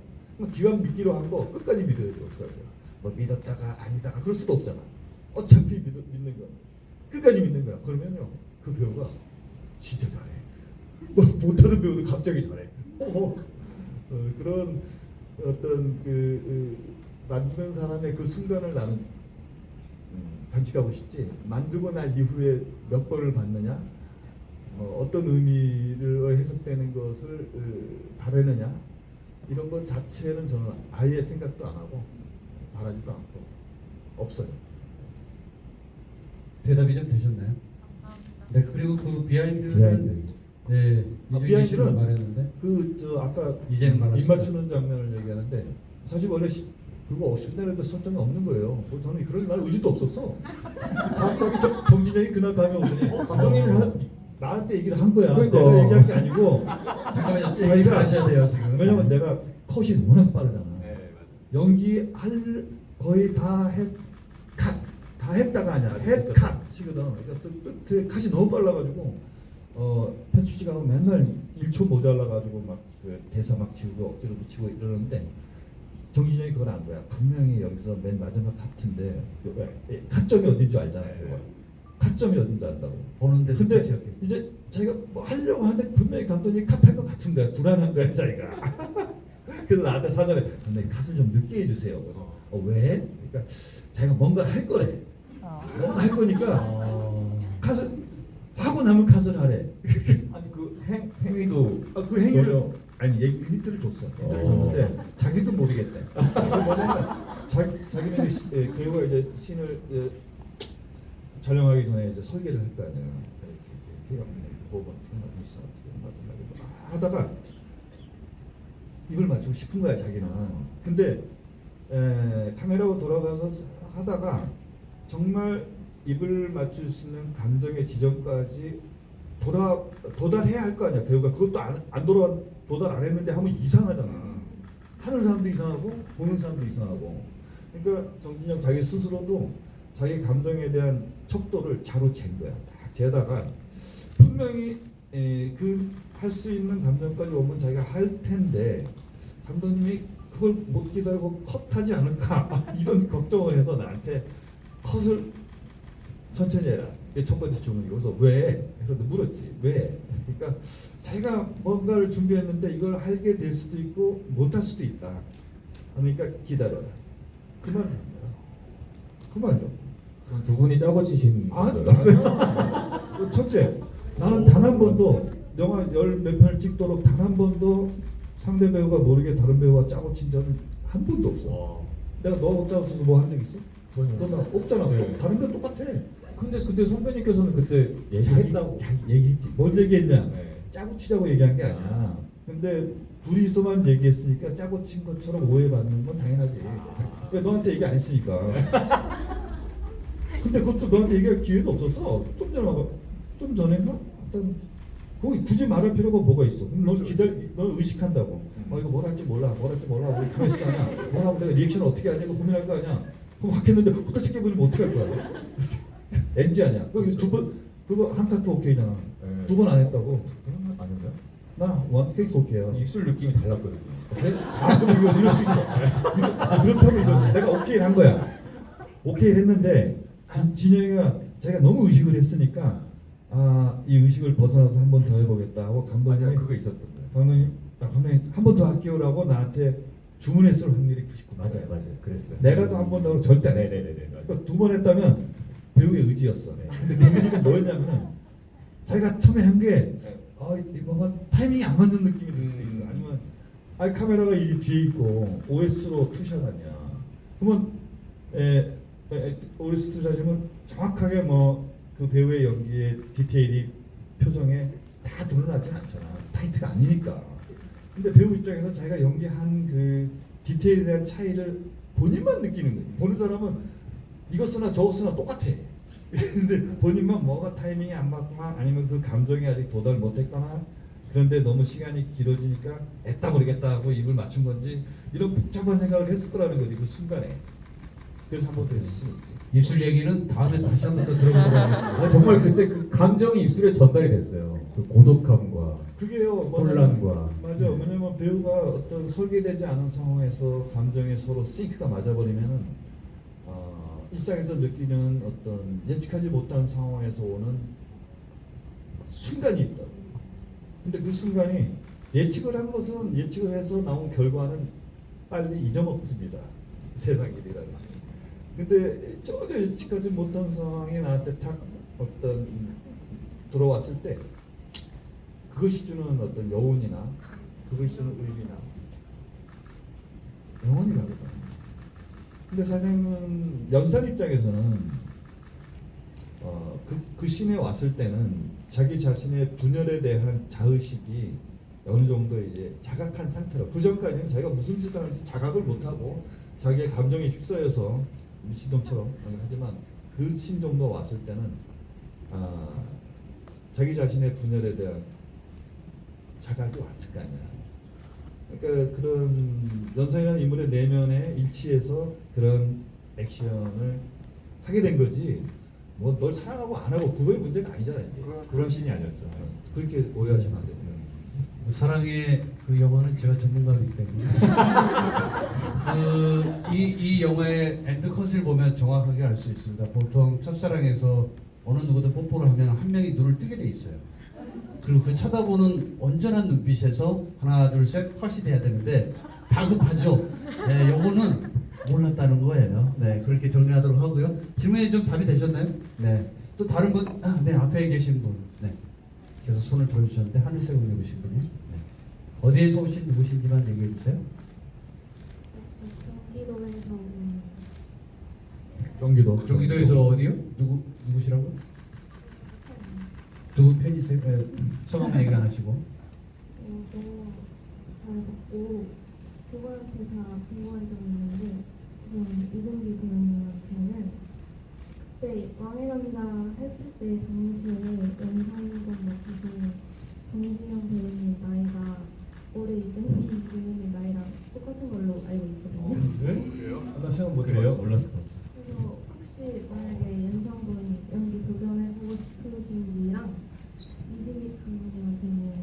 Speaker 4: 기왕 믿기로 한 거 끝까지 믿어야죠. 어떡하죠? 뭐 믿었다가 아니다가 그럴 수도 없잖아. 어차피 믿는 거야. 끝까지 믿는 거야. 그러면요 그 배우가 진짜 잘해. 뭐 못하는 배우도 갑자기 잘해. 그런 어떤 만드는 사람의 그 순간을 나는 간직하고 싶지. 만들고 난 이후에 몇 번을 받느냐, 어떤 의미를 해석되는 것을 바라느냐 이런 것 자체는 저는 아예 생각도 안 하고 바라지도 않고 없어요.
Speaker 2: 대답이 좀 되셨나요? 네, 그리고 그 비하인드는
Speaker 3: 비하인드.
Speaker 2: 네, 이준기 씨가
Speaker 4: 비하인드는
Speaker 2: 말했는데
Speaker 4: 아까
Speaker 2: 이제는 말할
Speaker 4: 입
Speaker 2: 수가
Speaker 4: 맞추는 장면을 얘기하는데 사실 원래 그거 시나리오도 설정이 없는 거예요. 저는 그럴 날 의지도 없었어. 갑자기 정진영이 그날 밤에 오더니
Speaker 3: 감독님이
Speaker 4: 나한테 얘기를 한 거야.
Speaker 3: 그러니까.
Speaker 4: 내가 얘기한 게 아니고
Speaker 2: 잠깐만요. 얘기 잘 하셔야 돼요 지금.
Speaker 4: 왜냐면 내가 컷이 워낙 빠르잖아.
Speaker 3: 네,
Speaker 4: 연기 거의 다 했다가 아니야. 컷이거든. 그러니까 또 끝에 컷이 너무 빨라가지고 편집지가 맨날 1초 모자라가지고 막그 대사 막 지우고 억지로 붙이고 이러는데 정진영이 그걸 안 거야. 분명히 여기서 맨 마지막 카트인데 카점이 어딘 줄 알잖아. 배우가. 카점이 어딘지 안다고.
Speaker 2: 보는데
Speaker 4: 근데 이제 자기가 뭐 하려고 하는데 분명히 감독님이 컷할 것 같은 거야. 불안한 거야 자기가. 그래서 나한테 사전에 감독님 컷을 좀 늦게 해주세요. 그래서 왜? 그러니까 자기가 뭔가 할 거래. 뭔가 할 거니까 컷을 하고 나면 컷을 하래.
Speaker 3: 아니 그 행위도
Speaker 4: 그 행위를 아니 얘기 힌트를 줬어. 힌트를 줬는데 자기도 모르겠대. 그 뭐냐면 자기는 배우가 이제 씬을 촬영하기 전에 이제 설계를 할 거 아니야. 이렇게 호흡은 어떻게 하다가 입을 맞추고 싶은 거야 자기는. 근데 카메라로 돌아가서 하다가 정말 입을 맞출 수 있는 감정의 지점까지 도달해야 할 거 아니야. 배우가 그것도 도달 안 했는데 하면 이상하잖아. 하는 사람도 이상하고 보는 사람도 이상하고. 그러니까 정진영 자기 스스로도 자기 감정에 대한 척도를 자로 잰 거야. 딱 재다가 분명히 그 할 수 있는 감정까지 오면 자기가 할 텐데 감독님이 그걸 못 기다리고 컷하지 않을까 이런 걱정을 해서 나한테 컷을 천천히 해라. 이게 첫 번째 주문이고. 그래서 왜? 그래서 물었지. 왜? 그러니까 자기가 뭔가를 준비했는데 이걸 하게 될 수도 있고 못할 수도 있다. 그러니까 기다려라. 그 말을 합니다. 그 말이죠.
Speaker 3: 두 분이 짜고 치신
Speaker 4: 아,
Speaker 3: 거였어요?
Speaker 4: 첫째, 나는 단 한 번도 영화 열 몇 편을 찍도록 단 한 번도 상대 배우가 모르게 다른 배우가 짜고 친 적은 한 번도 없어. 내가 너 짜고 쳐서 뭐 한 적 있어? 너나 없잖아.
Speaker 3: 네.
Speaker 4: 다른 데 똑같아.
Speaker 3: 근데 선배님께서는 그때 얘기했다고.
Speaker 4: 자기 얘기했지. 뭔 얘기했냐?
Speaker 3: 네.
Speaker 4: 짜고 치자고 얘기한 게 아니야. 근데 둘이서만 얘기했으니까 짜고 친 것처럼 오해받는 건 당연하지. 왜 너한테 얘기 안 했으니까. 근데 그것도 너한테 얘기할 기회도 없었어. 좀 전인가? 어떤 거기 굳이 말할 필요가 뭐가 있어? 그럼 넌 의식한다고. 이거 뭘 할지 몰라. 우리 가만히 있을 거 아니야. 뭘 하고 내가 리액션을 어떻게 하지? 이거 고민할 거 아니야. 그럼 확 했는데 후딱 찍혀버리면 어떻게 할 거야? NG 아니야. 그거 한 카트 오케이잖아.
Speaker 3: 네.
Speaker 4: 2번 안 했다고.
Speaker 3: 아닌가요?
Speaker 4: 나 원 케이크 오케이야.
Speaker 3: 입술 느낌이 달랐거든요.
Speaker 4: 그래? 그럼 이거 이럴 수 있어. 그렇다면 이럴 수 있어. 내가 오케이를 한 거야. 오케이를 했는데 진영이가 자기가 너무 의식을 했으니까 이 의식을 벗어나서 한 번 더 해보겠다 하고 감독님이
Speaker 3: 맞아요. 그거 있었던 거예요.
Speaker 4: 감독님 한 번 더 할게요라고 나한테
Speaker 6: 주문했을 확률이 99%.
Speaker 3: 맞아요. 그랬어요.
Speaker 6: 내가도 한 번 더 절대 안 했어.
Speaker 3: 네네네. 맞아요.
Speaker 6: 두 번 했다면 배우의 의지였어. 근데 그 의지가 뭐였냐면은 자기가 처음에 한 게 뭔가 타이밍이 안 맞는 느낌이 들 수도 있어. 아니면 카메라가 이 뒤에 있고 OS로 투샷하냐. 그러면 OS 투샷이면 정확하게 뭐 그 배우의 연기의 디테일이 표정에 다 드러나진 않잖아. 타이트가 아니니까. 근데 배우 입장에서 자기가 연기한 그 디테일에 대한 차이를 본인만 느끼는 거지. 보는 사람은 이거 쓰나 저거 쓰나 똑같아. 근데 본인만 뭐가 타이밍이 안 맞거나 아니면 그 감정이 아직 도달 못했거나 그런데 너무 시간이 길어지니까 애따 모르겠다 하고 입을 맞춘 건지 이런 복잡한 생각을 했을 거라는 거지 그 순간에. 그래서 한 번 더 했을 수는 있지.
Speaker 2: 예술 얘기는 다음에 다시 한 번 더 들어보도록 하겠습니다.
Speaker 3: 정말 그때 그 감정이 입술에 전달이 됐어요. 그 고독함과
Speaker 6: 그게요.
Speaker 3: 혼란과.
Speaker 6: 맞아. 왜냐면 배우가 어떤 설계되지 않은 상황에서 감정이 서로 싱크가 맞아버리면은 일상에서 느끼는 어떤 예측하지 못한 상황에서 오는 순간이 있다고. 근데 그 순간이 예측을 한 것은 예측을 해서 나온 결과는 빨리 잊어먹습니다. 세상 일이라는 게. 근데 전혀 예측하지 못한 상황이 나한테 탁 어떤 들어왔을 때 그것이 주는 어떤 여운이나 그것이 주는 의미나 영원히 가거든. 근데 사실은 연산 입장에서는 그 씬에 왔을 때는 자기 자신의 분열에 대한 자의식이 어느 정도 이제 자각한 상태로 그 전까지는 자기가 무슨 짓을 하는지 자각을 못하고 자기의 감정에 휩싸여서 미친놈처럼 하지만 그 씬 정도 왔을 때는 자기 자신의 분열에 대한 자각이 왔을 거 아니야. 그러니까 그런 연상이라는 인물의 내면에 일치해서 그런 액션을 하게 된 거지. 뭐 널 사랑하고 안 하고 그거의 문제가 아니잖아 이게.
Speaker 3: 그런 신이 아니었죠.
Speaker 6: 그렇게 오해하시면 안 돼요.
Speaker 2: 사랑의 그 영화는 제가 전문가이기 때문에 이 영화의 엔드컷을 보면 정확하게 알 수 있습니다. 보통 첫사랑에서 어느 누구도 뽀뽀를 하면 한 명이 눈을 뜨게 돼 있어요. 그리고 그 쳐다보는 온전한 눈빛에서 하나 둘 셋 컷이 돼야 되는데 다급하죠. 네, 요거는 몰랐다는 거예요. 네, 그렇게 정리하도록 하고요. 질문이 좀 답이 되셨나요? 네. 또 다른 분, 네, 앞에 계신 분, 네, 계속 손을 들어주셨는데 하늘색 옷 입으신 분이, 네. 어디에서 오신 누구신지만 얘기해 주세요. 경기도에서 어디요? 누구시라고? 누구 팬이세요? 성함 얘기 안 하시고.
Speaker 7: 너무 잘 봤고 두 분한테 다 궁금한 점이 있는데 우선 이정기 배우님한테는 그때 왕의 남자 했을 때 당시에 연상군 맡으신 정진영 배우님 나이가 올해 이정기 배우님 나이랑 똑같은 걸로 알고 있거든요.
Speaker 6: 그래요? 나 생각 못
Speaker 3: 그래요?
Speaker 6: 해봤어.
Speaker 3: 몰랐어.
Speaker 7: 그래서 혹시 만약에 연상군 연기 도전해보고 싶으신지랑 이승익 감독님한테는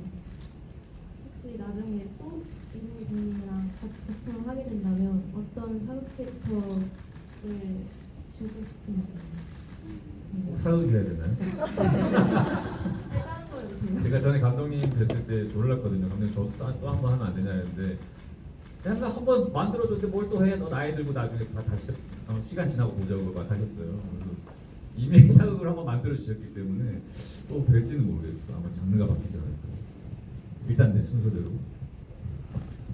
Speaker 7: 혹시 나중에 또 이승익 감독님이랑 같이 작품을 하게 된다면 어떤 사극 캐릭터를 주고 싶은지.
Speaker 3: 사극이라 해야 되나요?
Speaker 7: 다른 거여도 돼요?
Speaker 3: 제가 전에 감독님 뵀을 때 졸랐거든요. 감독님 저 또 한 번 하면 안 되냐 했는데 그냥 한번 만들어줬는데 뭘 또 해? 너 나이 들고 나중에 다시 시간 지나고 보자고 막 하셨어요. 그래서 이미 사극을 한번 만들어 주셨기 때문에 또 뵐지는 모르겠어. 아마 장르가 바뀌지 않을까. 일단 내 순서대로.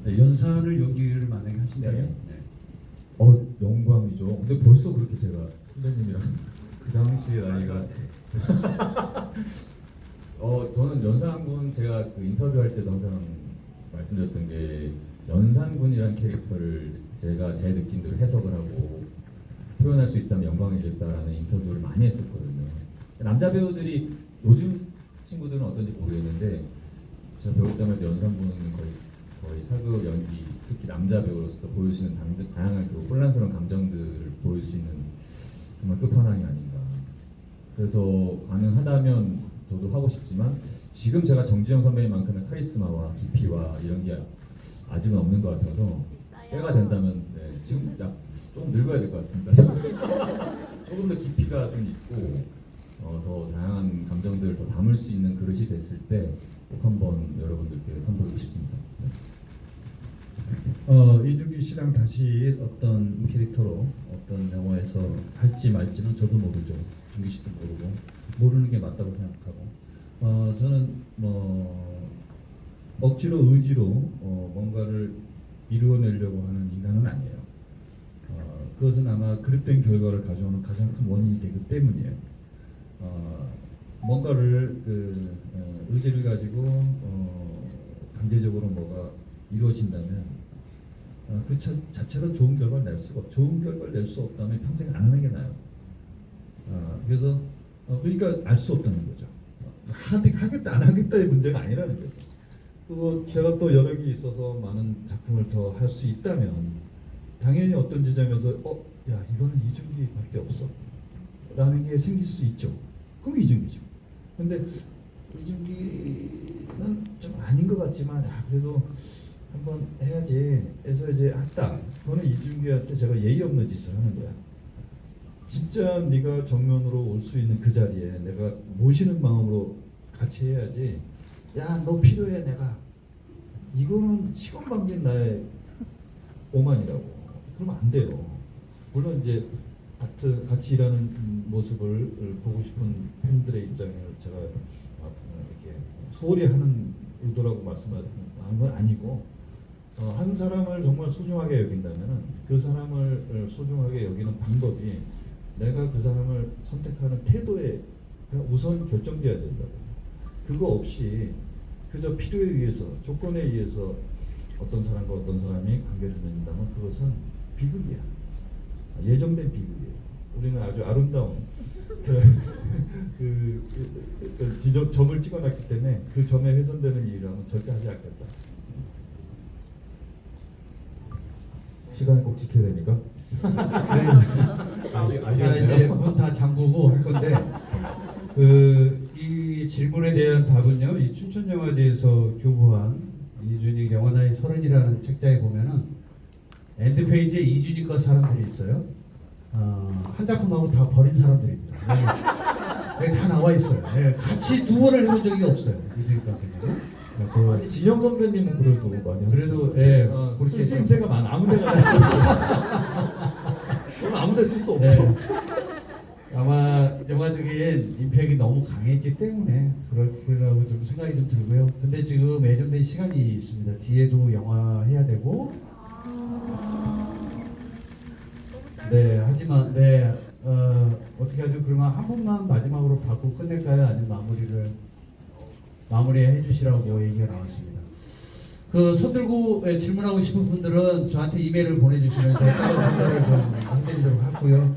Speaker 2: 네, 연산을 연기를 만약에 하신다면, 네.
Speaker 3: 영광이죠. 근데 벌써 그렇게 제가 선배님이랑 그 당시의 나이가 저는 연산군 제가 그 인터뷰할 때도 항상 말씀드렸던 게 연산군이라는 캐릭터를 제가 제 느낌대로 해석을 하고 표현할 수 있다면 영광이겠다라는 인터뷰를 많이 했었거든요. 남자 배우들이 요즘 친구들은 어떤지 모르겠는데 제가 배울 때마다 연산군은 거의 사극 연기 특히 남자 배우로서 보일 수 있는 다양한 그 혼란스러운 감정들을 보일 수 있는 정말 끝판왕이 아닌가. 그래서 가능하다면 저도 하고 싶지만 지금 제가 정지영 선배님만큼의 카리스마와 깊이와 이런 게 아직은 없는 것 같아서 때가 된다면 지금 조금 늙어야 될 것 같습니다. 조금 더 깊이가 좀 있고 더 다양한 감정들을 더 담을 수 있는 그릇이 됐을 때 꼭 한번 여러분들께 선보이고 싶습니다. 네.
Speaker 6: 이준기 씨랑 다시 어떤 캐릭터로 어떤 영화에서 할지 말지는 저도 모르죠. 준기 씨도 모르고 모르는 게 맞다고 생각하고 저는 뭐 억지로 의지로 뭔가를 이루어내려고 하는 인간은 아니에요. 그것은 아마 그릇된 결과를 가져오는 가장 큰 원인이 되기 때문이에요. 뭔가를 의지를 가지고 강제적으로 뭐가 이루어진다면 그 자체로 좋은 결과를 낼 수가 좋은 결과를 낼 수 없다면 평생 안 하는 게 나아요. 그래서 그러니까 알 수 없다는 거죠. 하겠다 안 하겠다의 문제가 아니라는 거죠. 그리고 제가 또 여력이 있어서 많은 작품을 더 할 수 있다면 당연히 어떤 지점에서 야 이거는 이준기밖에 없어 라는 게 생길 수 있죠. 그럼 이준기죠. 근데 이준기는 좀 아닌 것 같지만 그래도 한번 해야지 해서 이제 했다. 그거는 이준기한테 제가 예의 없는 짓을 하는 거야. 진짜 네가 정면으로 올 수 있는 그 자리에 내가 모시는 마음으로 같이 해야지. 야 너 필요해 내가. 이거는 시건방진 나의 오만이라고. 그러면 안 돼요. 물론 이제 같이 일하는 모습을 보고 싶은 팬들의 입장을 제가 이렇게 소홀히 하는 의도라고 말씀하는 건 아니고 한 사람을 정말 소중하게 여긴다면 그 사람을 소중하게 여기는 방법이 내가 그 사람을 선택하는 태도에 우선 결정돼야 된다고. 그거 없이 그저 필요에 의해서 조건에 의해서 어떤 사람과 어떤 사람이 관계를 맺는다면 그것은 비극이야. 예정된 비극이에요. 우리는 아주 아름다운 점을 찍어놨기 때문에 그 점에 훼손되는 일을 하면 절대 하지 않겠다.
Speaker 3: 시간 꼭 지켜야 됩니까?
Speaker 2: 제가 이제 문 다 잠그고 할 건데 이 질문에 대한 답은요. 이 춘천영화제에서 교부한 이준익 영화 나이 30이라는 책자에 보면은 엔드 페이지에 이준익과 사람들이 있어요. 한 작품하고 다 버린 사람들입니다. 여기 다 나와 있어요. 네, 같이 두 번을 해본 적이 없어요. 이준익 감독님은.
Speaker 3: 아니 진영 선배님은 그래도 많이
Speaker 2: 그래도 예,
Speaker 6: 쓸 쓰임새가 많아. 아무데나 오늘 아무데 쓸 수 없어.
Speaker 2: 네. 아마 영화적인 임팩이 너무 강했기 때문에 그러라고 좀 생각이 좀 들고요. 근데 지금 예정된 시간이 있습니다. 뒤에도 영화 해야 되고. 네, 하지만 어떻게 하죠? 그러면 한 번만 마지막으로 받고 끝낼까요? 아니면 마무리해 주시라고 얘기가 나왔습니다. 그 손들고 질문하고 싶은 분들은 저한테 이메일을 보내주시면 제가 따로 전달을 좀 해드리도록 하고요.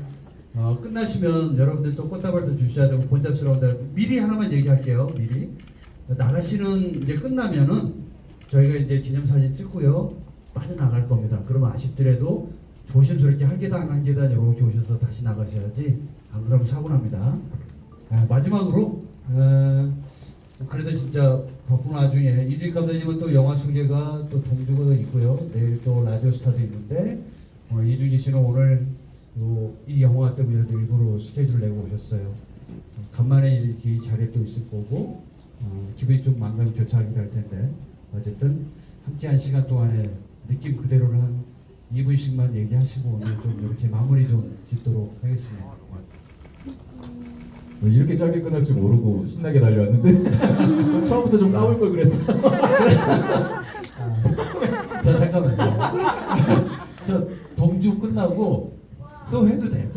Speaker 2: 끝나시면 여러분들 또 꽃다발도 주셔야 되고 번잡스러운데 미리 하나만 얘기할게요. 미리 나가시는 이제 끝나면은 저희가 이제 기념사진 찍고요 빠져나갈 겁니다. 그러면 아쉽더라도 조심스럽게 한 계단 한 계단 이렇게 오셔서 다시 나가셔야지 안 그러면 사고 납니다. 마지막으로 그래도 진짜 바쁜 와중에 이준익 감독님은 또 영화 소개가 또 동주가 있고요. 내일 또 라디오 스타도 있는데 이준익 씨는 오늘 이 영화 때문에도 일부러 스케줄 내고 오셨어요. 간만에 이렇게 이 자리에 또 있을 거고 기분이 좀 만감이 교차하기도 할 텐데 어쨌든 함께한 시간 동안에 느낌 그대로를 한 2분씩만 얘기하시고 오늘 좀 이렇게 마무리 좀 짓도록 하겠습니다.
Speaker 3: 이렇게 짧게 끝날 줄 모르고 신나게 달려왔는데 처음부터 좀 까볼 걸 그랬어.
Speaker 2: 자 잠깐만요. 저 동주 끝나고 또 해도 돼.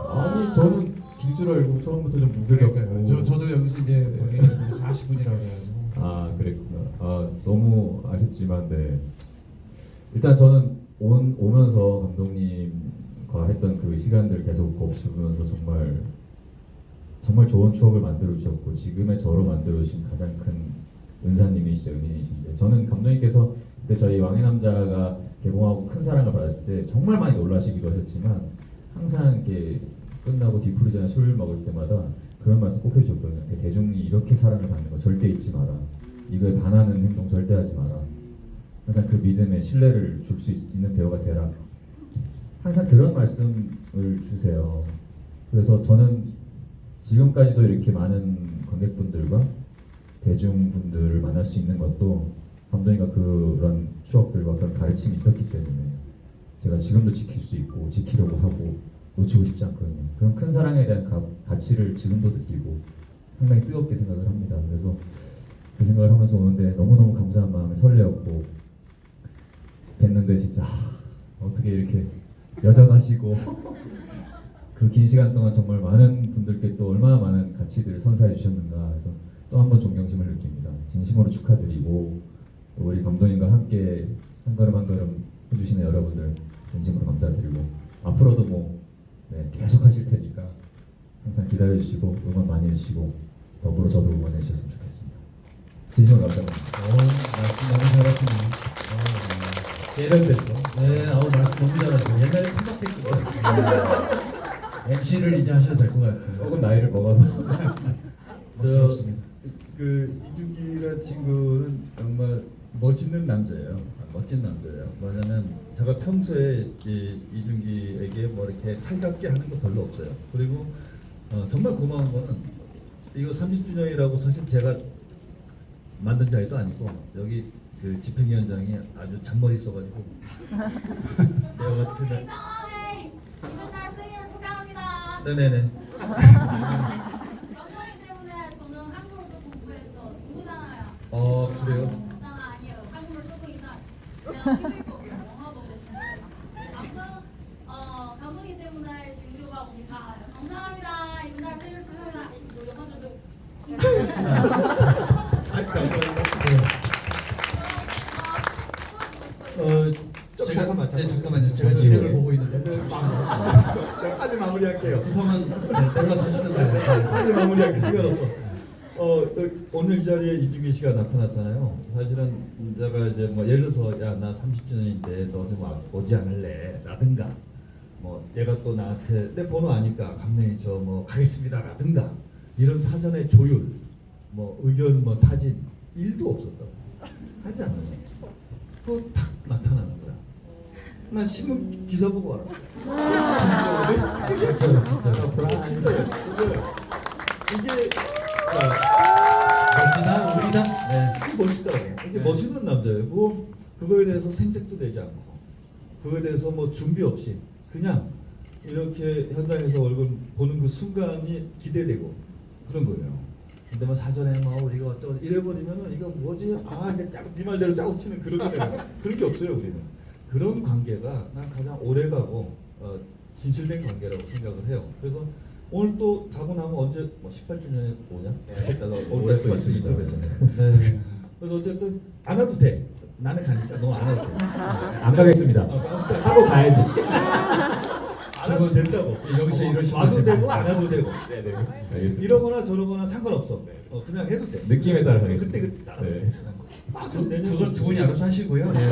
Speaker 3: 아니 저는 길 줄 알고 처음부터 좀 무게력가요.
Speaker 2: 저도 여기서 이제 본인이 40분이라고 해가지고.
Speaker 3: 그랬구나. 너무 아쉽지만 네. 일단 저는 오면서 감독님과 했던 그 시간들 계속 곱씹으면서 정말 좋은 추억을 만들어 주셨고 지금의 저로 만들어 주신 가장 큰 은사님이시죠. 은인이신데 저는 감독님께서 그때 저희 왕의 남자가 개봉하고 큰 사랑을 받았을 때 정말 많이 놀라시기도 하셨지만 항상 이렇게 끝나고 뒤풀이전에 술 먹을 때마다 그런 말씀 꼭 해주셨거든요. 대중이 이렇게 사랑을 받는 거 절대 잊지 마라. 이거에 반하는 행동 절대 하지 마라. 항상 그 믿음에 신뢰를 줄 수 있는 배우가 되라. 항상 그런 말씀을 주세요. 그래서 저는 지금까지도 이렇게 많은 관객분들과 대중분들을 만날 수 있는 것도 감독님과 그런 추억들과 그런 가르침이 있었기 때문에 제가 지금도 지킬 수 있고 지키려고 하고 놓치고 싶지 않거든요. 그런 큰 사랑에 대한 가치를 지금도 느끼고 상당히 뜨겁게 생각을 합니다. 그래서 그 생각을 하면서 오는데 너무너무 감사한 마음에 설레었고 뵀는데 진짜 어떻게 이렇게 여전하시고 그 긴 시간 동안 정말 많은 분들께 또 얼마나 많은 가치들을 선사해 주셨는가 해서 또 한 번 존경심을 느낍니다. 진심으로 축하드리고 또 우리 감독님과 함께 한 걸음 한 걸음 해주시는 여러분들 진심으로 감사드리고 앞으로도 뭐 계속 하실 테니까 항상 기다려주시고 응원 많이 해주시고 더불어 저도 응원해 주셨으면 좋겠습니다. 진심으로 감사합니다.
Speaker 2: 말씀 너무 잘하시네요.
Speaker 6: 세련됐어.
Speaker 2: 네, 말씀 너무 잘하시네요.
Speaker 6: 옛날에 생각했거든.
Speaker 2: MC를 이제 하셔도 될 것 같아요.
Speaker 3: 조금 나이를 먹어서
Speaker 2: 멋스럽습니다.
Speaker 4: 그 이준기라는 친구는 정말 멋있는 남자예요. 멋진 남자예요. 뭐냐면 제가 평소에 이준기에게 뭐 이렇게 살갑게 하는 거 별로 없어요. 그리고 정말 고마운 거는 이거 30주년이라고 사실 제가 만든 자리도 아니고 여기 그 집행위원장이 아주 잔머리 써가지고 내가 같은 날
Speaker 8: 이번 날 생일 축하합니다.
Speaker 4: 네네네.
Speaker 8: 감독님 때문에 저는 한국어도 공부했어. 누구잖아요.
Speaker 4: 그래요?
Speaker 8: 나 아니에요. 한국어 조금 이상. 내가 TV도 영화도 공부했어. 아무튼 감독님 때문에 준규가 옵니다. 감사합니다. 이번 날 생일 축하합니다. 이거 영화도
Speaker 4: 아이 감사합니다. 잠깐만.
Speaker 2: 네, 잠깐만요. 제가 진행을 보고 있는데
Speaker 6: 빨리 마무리할게요.
Speaker 2: 급하면 내려가서 하시는 거예요.
Speaker 6: 빨리 마무리할게 시간 없어. 오늘 이 자리에 이준기 씨가 나타났잖아요. 사실은 제가 이제 뭐 예를 들어서 야 나 30주년인데 너 좀 오지 않을래? 라든가 뭐 얘가 또 나한테 내 번호 아니까 감독님 저 뭐 가겠습니다라든가 이런 사전의 조율 뭐 의견 뭐 타진 일도 없었다고 하지 않아요. 그거 탁 나타나는 거야. 나 신문 기사 보고 알았어. 진짜 진짜요. 이게
Speaker 2: 멋지다, 우리다. 네.
Speaker 6: 이게 멋있더라고요. 이게 멋있는 남자예요. 뭐 그거에 대해서 생색도 내지 않고 그거에 대해서 뭐 준비 없이 그냥 이렇게 현장에서 얼굴 보는 그 순간이 기대되고 그런 거예요. 근데 뭐 사전에 뭐 우리가 어쩌고 이래버리면은 이거 뭐지? 이게 네 말대로 짜고 치는 그런 게 없어요. 우리는 그런 관계가 난 가장 오래가고 진실된 관계라고 생각을 해요. 그래서 오늘 또 가고 나면 언제 뭐 18주년에 오냐? 이따가 올 수 있어 유튜브에서.
Speaker 2: 네.
Speaker 6: 그래서 어쨌든 안 와도 돼. 나는 가니까 너 안 와도 돼.
Speaker 3: 안 가겠습니다. 하고 가야지.
Speaker 6: 안 와도 된다고.
Speaker 2: 여기서 이러시면
Speaker 6: 와도
Speaker 2: 됩니다.
Speaker 6: 되고 안 와도 되고.
Speaker 3: 네네. 알겠습니다.
Speaker 6: 이러거나 저러거나 상관없어. 그냥 해도 돼.
Speaker 3: 느낌에 따라 가겠습니다.
Speaker 6: 그때 따라.
Speaker 3: 네.
Speaker 2: 그건 두 분이 알아서 하시고요. 네.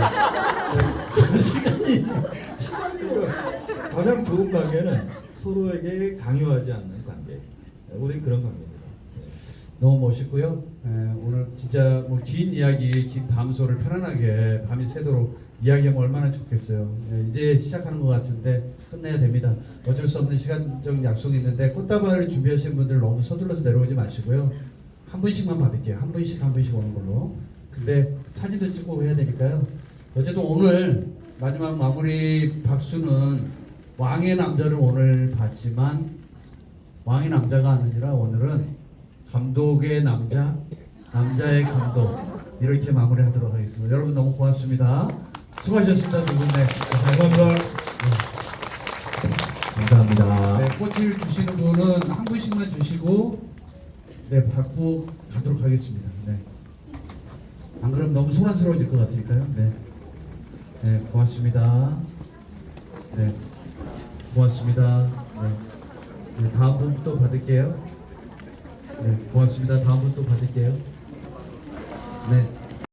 Speaker 6: 그러니까 가장 좋은 관계는 서로에게 강요하지 않는 관계. 우린 그런 관계입니다.
Speaker 2: 너무 멋있고요. 오늘 진짜 뭐 긴 이야기, 긴 담소를 편안하게 밤이 새도록 이야기하면 얼마나 좋겠어요. 이제 시작하는 것 같은데 끝내야 됩니다. 어쩔 수 없는 시간적 약속이 있는데 꽃다발을 준비하신 분들 너무 서둘러서 내려오지 마시고요. 한 분씩만 받을게요. 한 분씩 오는 걸로. 근데 사진도 찍고 해야 되니까요. 어쨌든 오늘 마지막 마무리 박수는 왕의 남자를 오늘 봤지만 왕의 남자가 아니라 오늘은 감독의 남자, 남자의 감독 이렇게 마무리하도록 하겠습니다. 여러분 너무 고맙습니다. 수고하셨습니다. 두 분. 네,
Speaker 6: 감사합니다.
Speaker 3: 감사합니다.
Speaker 2: 네, 꽃을 주시는 분은 한 분씩만 주시고 네 받고 가도록 하겠습니다. 네. 안 그러면 너무 소란스러워질 것 같으니까요. 네, 네 고맙습니다. 네, 고맙습니다. 네, 네 다음 분 또 받을게요. 네, 고맙습니다. 다음 분 또 받을게요. 네.